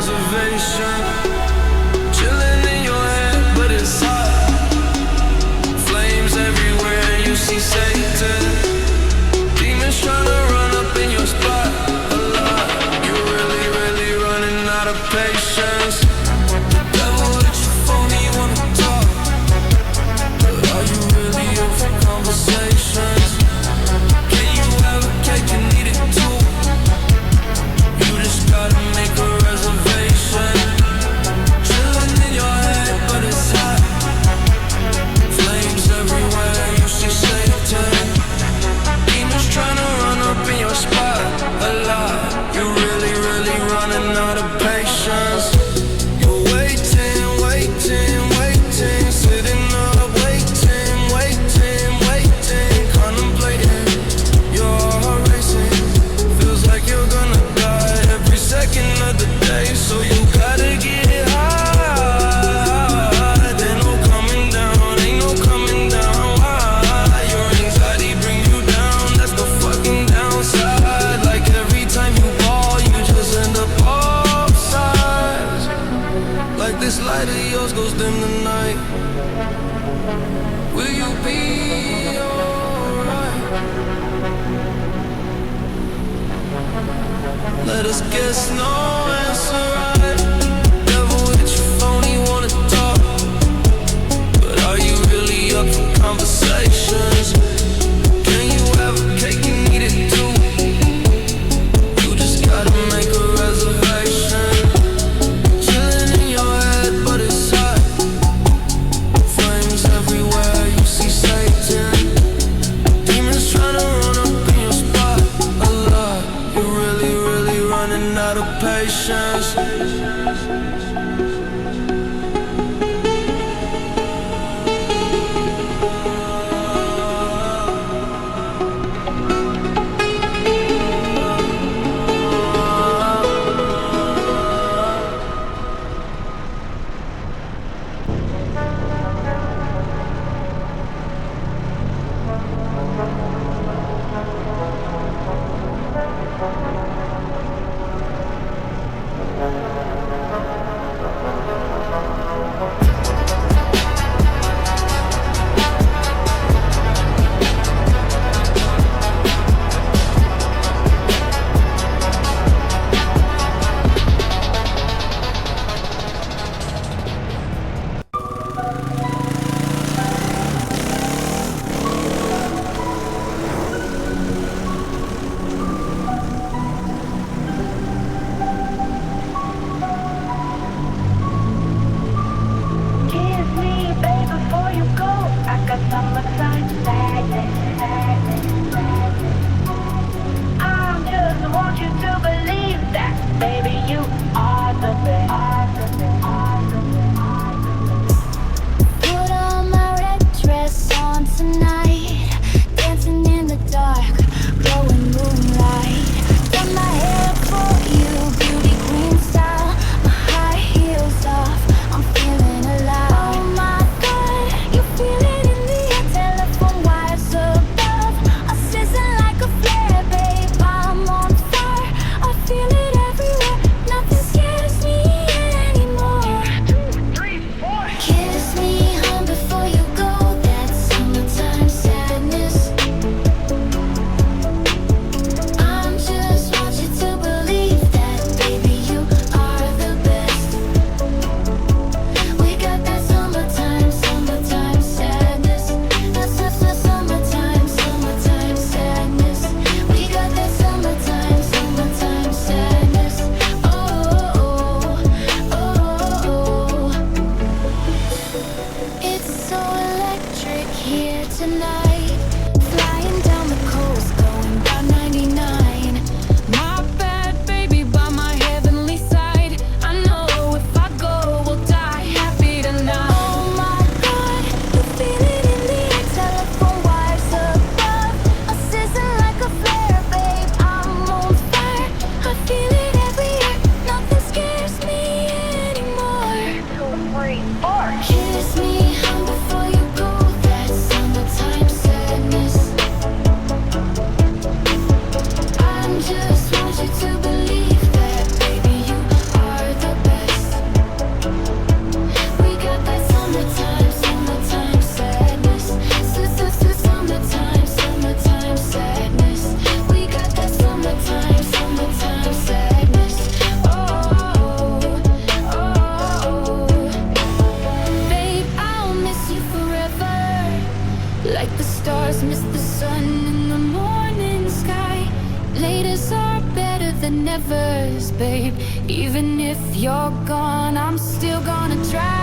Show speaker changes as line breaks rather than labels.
reservation. Chilling in your head, but it's hot. Flames everywhere, you see Satan. Demons trying to run up in your spot a lot. You're really, really running out of patience. The devil at your phone, he wanna talk, but are you really up for conversations? Can you have a cake and eat it too? You just gotta make a reservation. Chilling in your head, but it's hot. Flames everywhere, you see Satan. Demons trying to run up in your spot a lot. You're really, really running out of patience. You're waiting, waiting, waiting, sitting up, waiting, waiting, waiting, contemplating. Your heart racing, feels like you're gonna die every second of the day. So you gotta get high. There's no coming down, ain't no coming down. Why? Your anxiety bring you down, that's the fucking downside. Like every time you fall, you just end up offside. Like this light of yours goes dim tonight. Will you be alright? Let us guess, no answer right. Devil hit your phone, he wanna talk, but are you really up for conversations? Can you have a cake and eat it too? You just gotta make a reservation. Chilling in your head, but it's hot. Flames everywhere, you see Satan. Demons trying to run up in your spot a lot. You're really, really running out of patience.
Like the stars miss the sun in the morning sky. Laters are better than nevers, babe. Even if you're gone, I'm still gonna try.